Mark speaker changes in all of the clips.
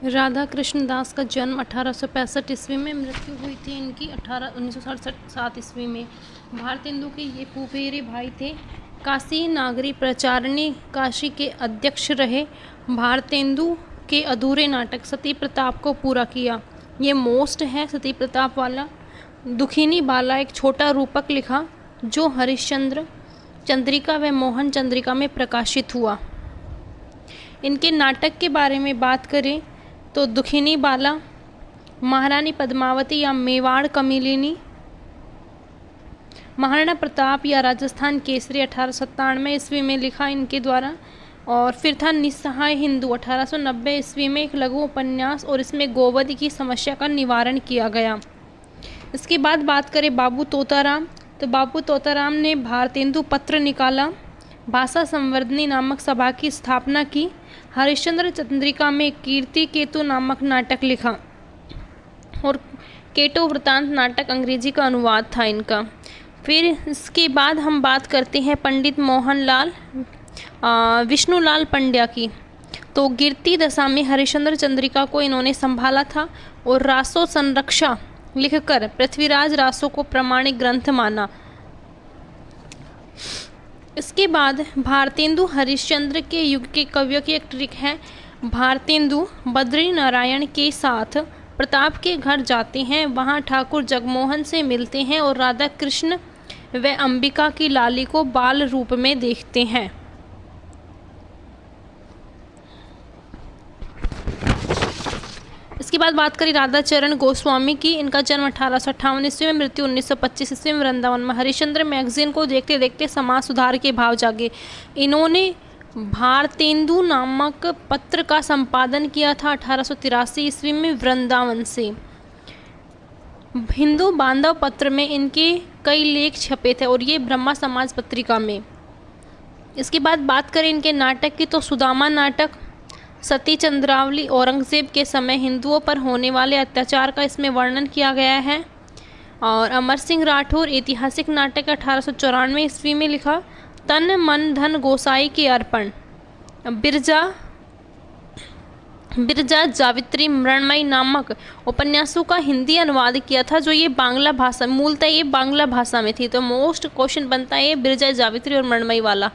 Speaker 1: राधा कृष्ण दास का जन्म 1865 ईस्वी में, मृत्यु हुई थी इनकी 1967 ईस्वी में। भारतेंदु के ये फुफेरे भाई थे। काशी नागरी प्रचारणी काशी के अध्यक्ष रहे। भारतेंदु के अधूरे नाटक सती प्रताप को पूरा किया। ये मोस्ट है सती प्रताप वाला। दुखिनी बाला एक छोटा रूपक लिखा जो हरिश्चंद्र चंद्रिका व मोहन चंद्रिका में प्रकाशित हुआ। इनके नाटक के बारे में बात करें तो दुखिनी बाला, महारानी पद्मावती या मेवाड़ कमिलिनी, महाराणा प्रताप या राजस्थान केसरी 1897 ईस्वी में लिखा इनके द्वारा। और फिर था निस्सहाय हिंदू 1890 ईस्वी में, एक लघु उपन्यास, और इसमें गोवध की समस्या का निवारण किया गया। इसके बाद बात करें बाबू तोताराम, तो बाबू तोताराम ने भारतेंदु पत्र निकाला, भाषा संवर्धनी नामक सभा की स्थापना की, हरिश्चंद्र चंद्रिका में कीर्ति केतु नामक नाटक लिखा और केटो वृतांत नाटक अंग्रेजी का अनुवाद था इनका। फिर इसके बाद हम बात करते हैं पंडित मोहनलाल विष्णुलाल पंड्या की। तो गिरती दशा में हरिश्चंद्र चंद्रिका को इन्होंने संभाला था और रासो संरक्षा लिखकर पृथ्वीराज रासो को प्रमाणिक ग्रंथ माना। इसके बाद भारतेंदु हरिश्चंद्र के युग के कवियों की एक ट्रिक है। भारतेंदु बद्री नारायण के साथ प्रताप के घर जाते हैं, वहाँ ठाकुर जगमोहन से मिलते हैं और राधा कृष्ण व अंबिका की लाली को बाल रूप में देखते हैं। इसके बाद बात करें राधा चरण गोस्वामी की। इनका जन्म 1858 ईस्वी में, मृत्यु 1925 ईस्वी में वृंदावन में। हरिश्चंद्र मैगजीन को देखते देखते समाज सुधार के भाव जागे। इन्होंने भारतेंदु नामक पत्र का संपादन किया था 1883 ईस्वी में वृंदावन से। हिंदू बांधव पत्र में इनके कई लेख छपे थे और ये ब्रह्मा समाज पत्रिका में। इसके बाद बात करें इनके नाटक की, तो सुदामा नाटक, सती चंद्रावली, औरंगजेब के समय हिंदुओं पर होने वाले अत्याचार का इसमें वर्णन किया गया है। और अमर सिंह राठौर ऐतिहासिक नाटक 1894 ईस्वी में लिखा, तन मन धन गोसाई के अर्पण। बिरजा जावित्री मृण्मयी नामक उपन्यासों का हिंदी अनुवाद किया था, जो ये बांग्ला भाषा, मूलतः ये बांग्ला भाषा में थी। तो मोस्ट क्वेश्चन बनता है ये बिरजा जावित्री और मृण्मयी वाला।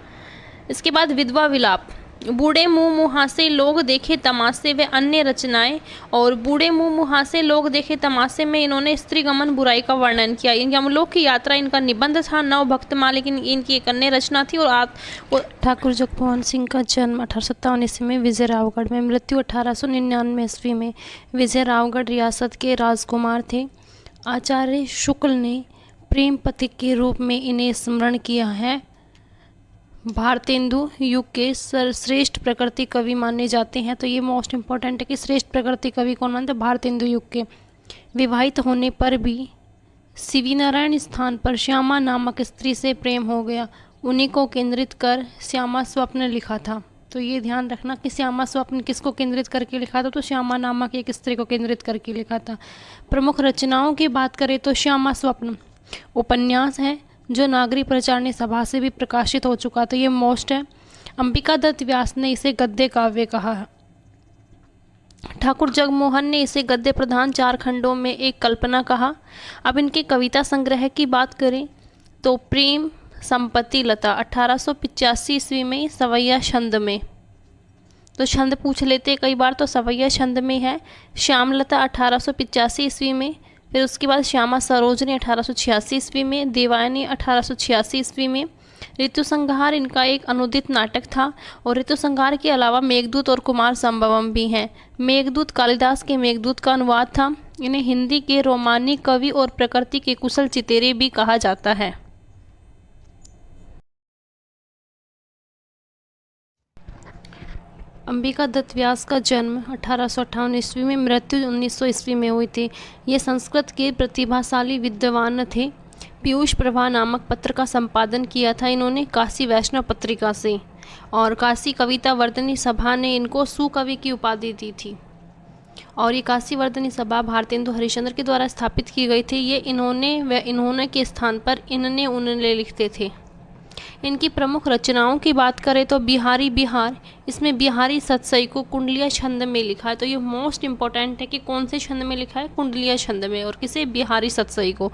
Speaker 1: इसके बाद विधवा विलाप, बूढ़े मुँह मुहासे लोग देखे तमाशे व अन्य रचनाएं। और बूढ़े मुँह मुहासे लोग देखे तमाशे में इन्होंने स्त्रीगमन बुराई का वर्णन किया। यमलोक की यात्रा इनका निबंध था। नव भक्तमाल लेकिन इनकी एक अन्य रचना थी। और ठाकुर जगमोहन सिंह का जन्म 1857 ईस्वी में विजय रावगढ़ में, मृत्यु 1899 ईस्वी में। विजय रावगढ़ रियासत के राजकुमार थे। आचार्य शुक्ल ने प्रेम पथिक के रूप में इन्हें स्मरण किया है। भारतेंदु युग के सर्वश्रेष्ठ प्रकृति कवि माने जाते हैं। तो ये मोस्ट इम्पॉर्टेंट है कि श्रेष्ठ प्रकृति कवि कौन मानते हैं, भारतेंदु युग के। विवाहित होने पर भी शिवी नारायण स्थान पर श्यामा नामक स्त्री से प्रेम हो गया। उन्हीं को केंद्रित कर श्यामा स्वप्न लिखा था। तो ये ध्यान रखना कि श्यामा स्वप्न किसको केंद्रित करके लिखा था, तो श्यामा नामक एक स्त्री को केंद्रित करके लिखा था। प्रमुख रचनाओं की बात करें तो श्यामा स्वप्न उपन्यास है जो नागरी प्रचारणी सभा से भी प्रकाशित हो चुका। तो ये मोस्ट है। अंबिका दत्त व्यास ने इसे गद्य काव्य कहा है। ठाकुर जगमोहन ने इसे गद्य प्रधान 4 खंडों में एक कल्पना कहा। अब इनके कविता संग्रह की बात करें तो प्रेम संपत्ति लता 1885 ईस्वी में सवैया छंद में। तो छंद पूछ लेते कई बार, तो सवैया छंद में है। श्यामलता 1885 ईस्वी में। फिर उसके बाद श्यामा सरोजनी 1886 ईस्वी में। देवायनी 1886 ईस्वी में। ऋतु संहार इनका एक अनुदित नाटक था। और ऋतु संहार के अलावा मेघदूत और कुमार संभवम भी हैं। मेघदूत कालिदास के मेघदूत का अनुवाद था। इन्हें हिंदी के रोमानी कवि और प्रकृति के कुशल चितेरे भी कहा जाता है। अंबिका दत्त व्यास का जन्म 1858 ईस्वी में, मृत्यु 1900 ईस्वी में हुई थी। ये संस्कृत के प्रतिभाशाली विद्वान थे। पीयूष प्रभा नामक पत्र का संपादन किया था इन्होंने काशी वैष्णव पत्रिका से। और काशी कविता वर्धनी सभा ने इनको सुकवि की उपाधि दी थी। और ये काशी वर्धनी सभा भारतेंदु हरिश्चंद्र के द्वारा स्थापित की गई थी। ये इन्होंने व इन्होंने के स्थान पर इन्होंने उन्होंने लिखते थे। इनकी प्रमुख रचनाओं की बात करें तो बिहारी बिहार, इसमें बिहारी सतसई को कुंडलिया छंद में लिखा है। तो ये मोस्ट इंपॉर्टेंट है कि कौन से छंद में लिखा है, कुंडलिया छंद में, और किसे, बिहारी सतसई को।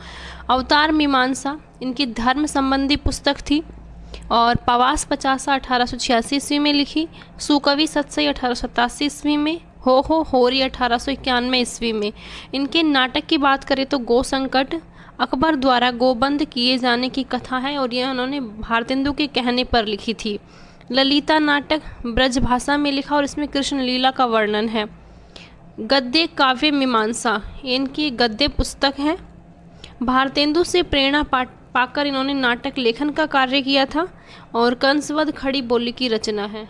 Speaker 1: अवतार मीमांसा इनकी धर्म संबंधी पुस्तक थी, और पवास पचासा 1886 ईस्वी में लिखी। सुकवि सतसई 1887 ईस्वी में। हो होरी 1891 ईस्वी में। इनके नाटक की बात करें तो गो संकट अकबर द्वारा गोबंद किए जाने की कथा है, और यह उन्होंने भारतेंदु के कहने पर लिखी थी। ललिता नाटक ब्रज भाषा में लिखा, और इसमें कृष्ण लीला का वर्णन है। गद्य काव्य मीमांसा इनकी गद्य पुस्तक है। भारतेंदु से प्रेरणा पाकर इन्होंने नाटक लेखन का कार्य किया था, और कंसवध खड़ी बोली की रचना है।